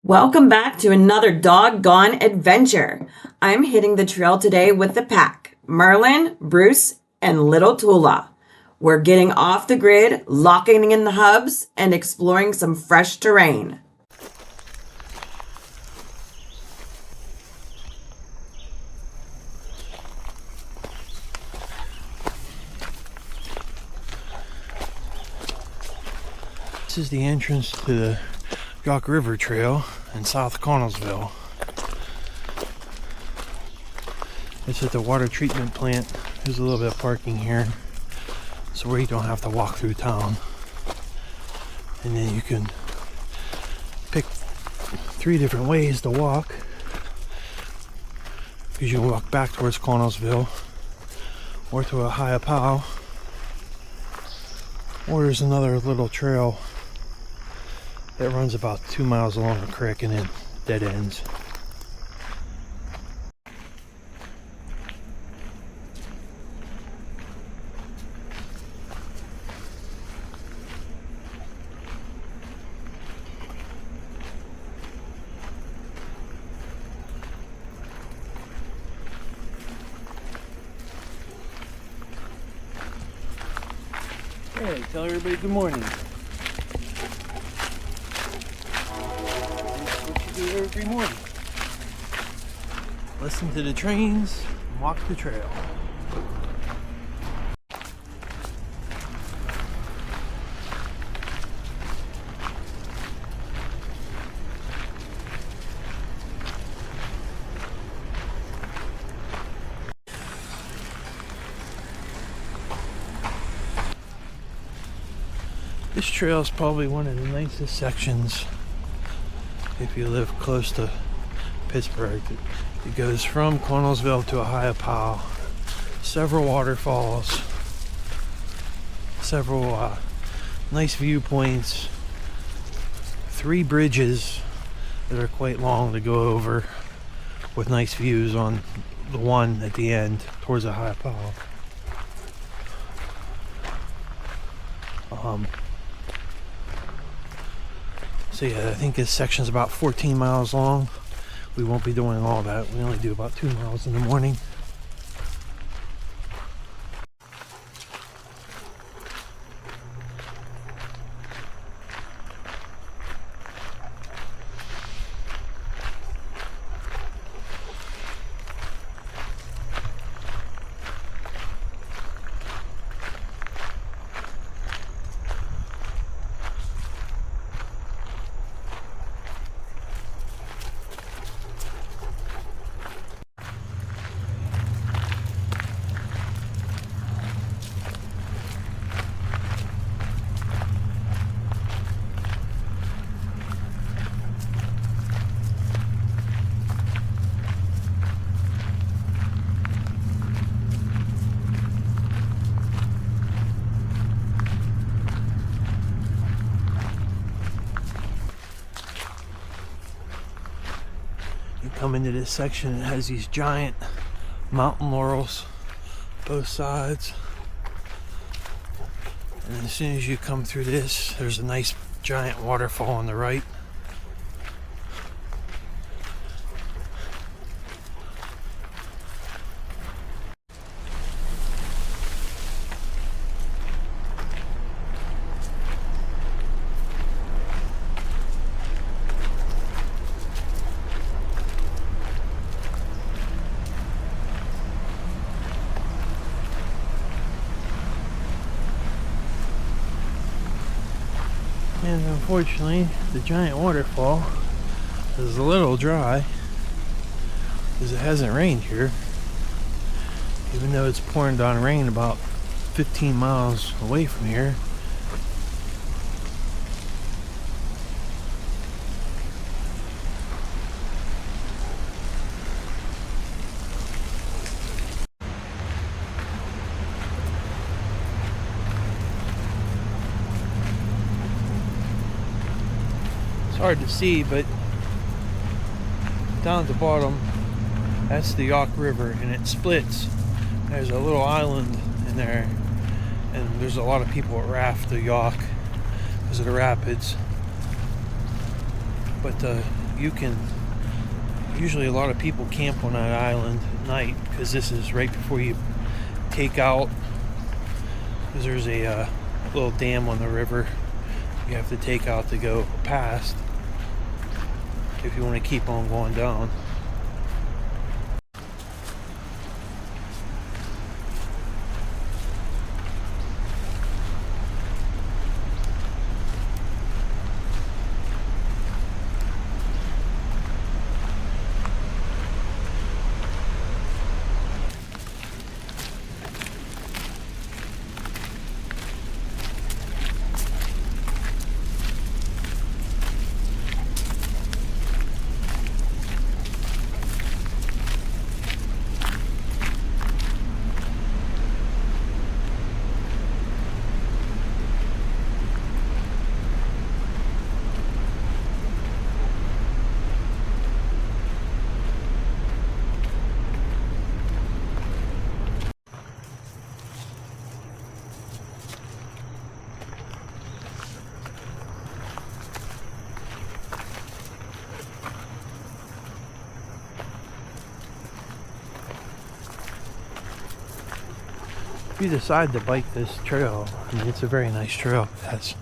Welcome back to another doggone adventure. I'm hitting the trail today with the pack, Merlin, Bruce, and Little Tula. We're getting off the grid, locking in the hubs, and exploring some fresh terrain. This is the entrance to the Yough River Trail in South Connellsville. It's at the water treatment plant. There's a little bit of parking here, so where you don't have to walk through town. And then you can pick 3 different ways to walk, because you can walk back towards Connellsville or to Ohiopyle, or there's another little trail that runs about 2 miles along the creek and then dead ends. Hey, tell everybody good morning. Every morning. Listen to the trains and walk the trail. This trail is probably one of the nicest sections if you live close to Pittsburgh. It goes from Connellsville to Ohiopyle. Several waterfalls, several nice viewpoints, 3 bridges that are quite long to go over with nice views on the one at the end towards Ohiopyle. So yeah, I think this section's about 14 miles long. We won't be doing all that. We only do about 2 miles in the morning. Come into this section, it has these giant mountain laurels both sides, and as soon as you come through this, there's a nice giant waterfall on the right. And unfortunately, the giant waterfall is a little dry because it hasn't rained here, even though it's pouring down rain about 15 miles away from here. It's hard to see, but down at the bottom, that's the Yough River, and it splits. There's a little island in there, and there's a lot of people that raft the Yough because of the rapids. But the you can, usually a lot of people camp on that island at night because this is right before you take out, because there's a little dam on the river you have to take out to go past if you want to keep on going down. If you decide to bike this trail, I mean, it's a very nice trail. It has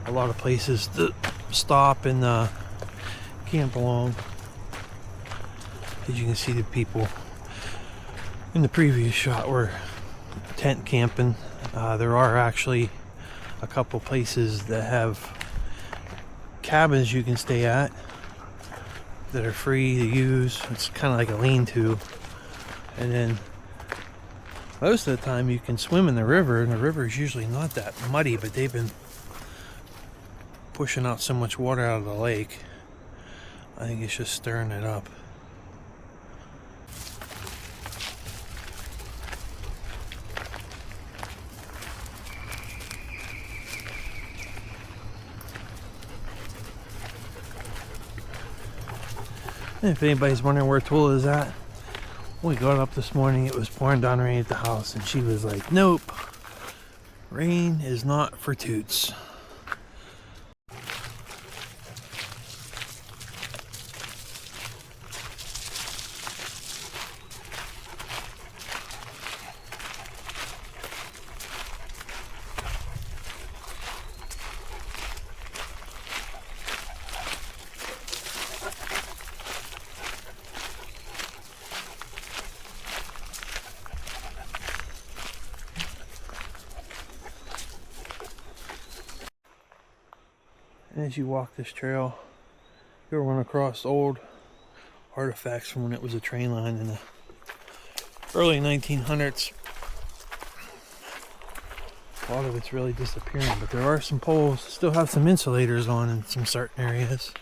a lot of places to stop and camp along. As you can see, the people in the previous shot were tent camping. There are actually a couple places that have cabins you can stay at that are free to use. It's kind of like a lean-to. And then most of the time you can swim in the river, and the river is usually not that muddy, but they've been pushing out so much water out of the lake. I think it's just stirring it up. And if anybody's wondering where Tula is at, when we got up this morning, it was pouring down rain at the house, and she was like, nope, rain is not for toots. As you walk this trail, you'll run across old artifacts from when it was a train line in the early 1900s. A lot of it's really disappearing, but there are some poles that still have some insulators on in some certain areas.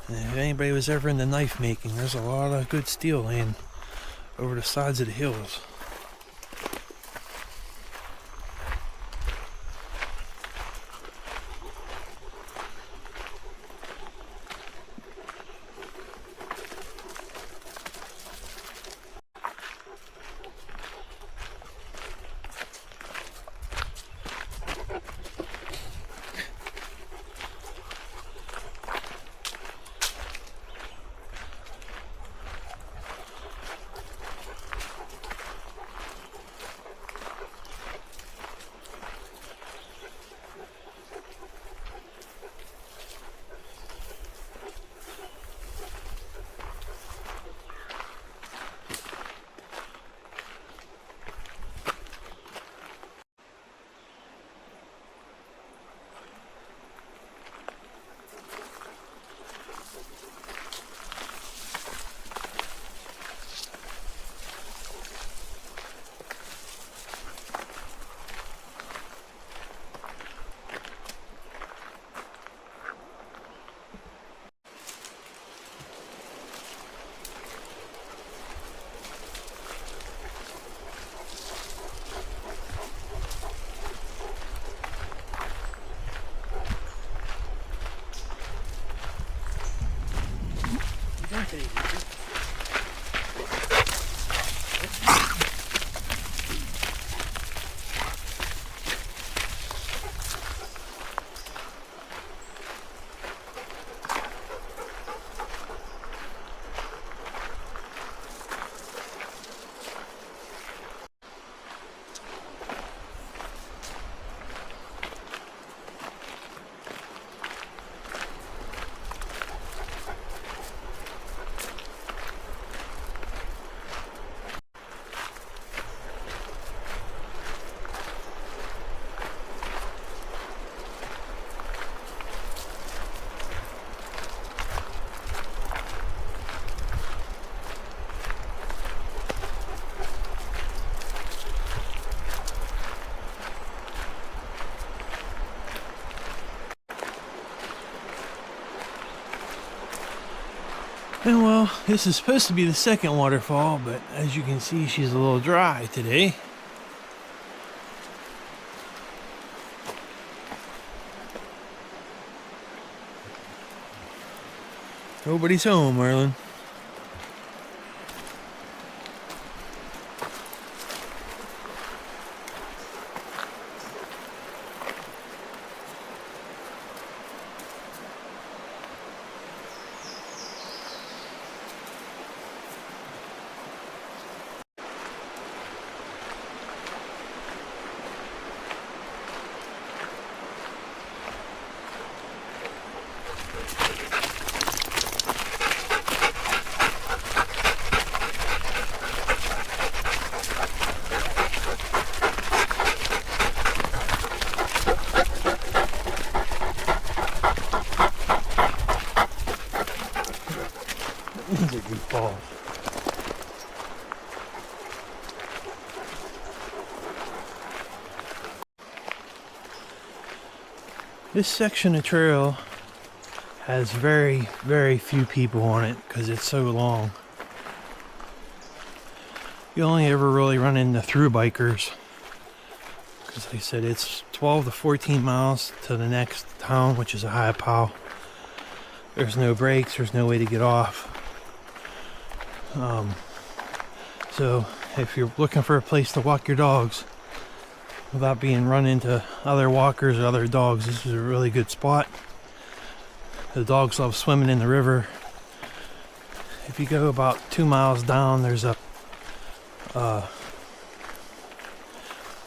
And if anybody was ever into knife making, there's a lot of good steel laying over the sides of the hills. And well, this is supposed to be the second waterfall, but as you can see, she's a little dry today. Nobody's home, Merlin. Falls. This section of trail has very, very few people on it because it's so long. You only ever really run into through bikers because like I said, it's 12 to 14 miles to the next town, which is Ohiopyle. There's no brakes, there's no way to get off. So if you're looking for a place to walk your dogs without being run into other walkers or other dogs, this is a really good spot. The dogs love swimming in the river. If you go about 2 miles down, there's a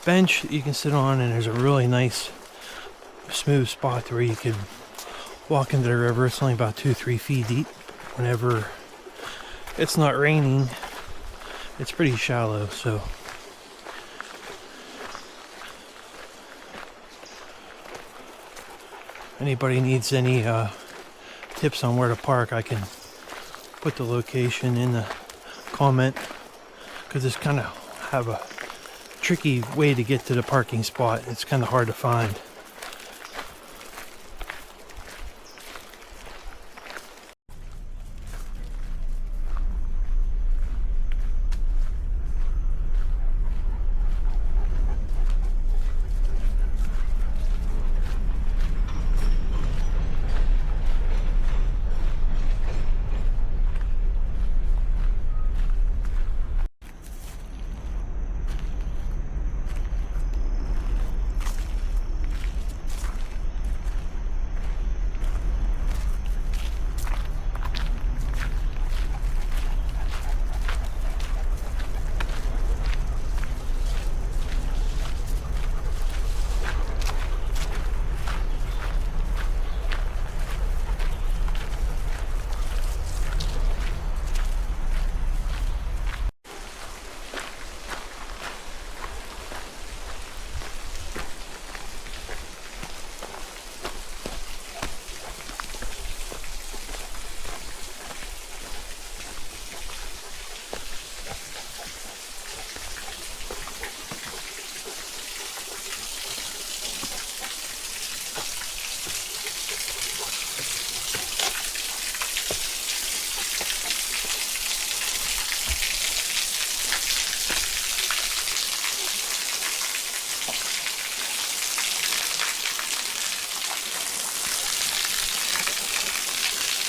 bench that you can sit on, and there's a really nice smooth spot where you could walk into the river. It's only about 2-3 feet deep. Whenever it's not raining, it's pretty shallow, so anybody needs any tips on where to park, I can put the location in the comment, because it's kind of have a tricky way to get to the parking spot. It's kind of hard to find.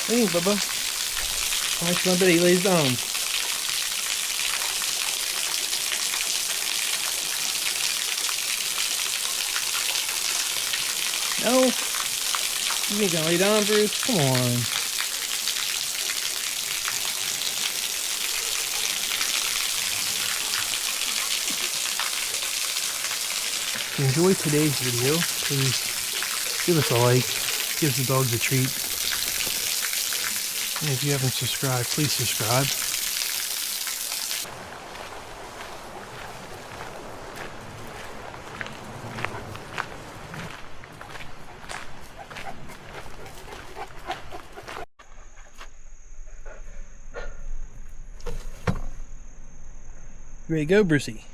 Hey, Bubba. How much my buddy lays down? No? You ain't gonna lay down, Bruce? Come on. If you enjoyed today's video, please give us a like. Gives the dogs a treat. And if you haven't subscribed, please subscribe. You ready to go, Brucey?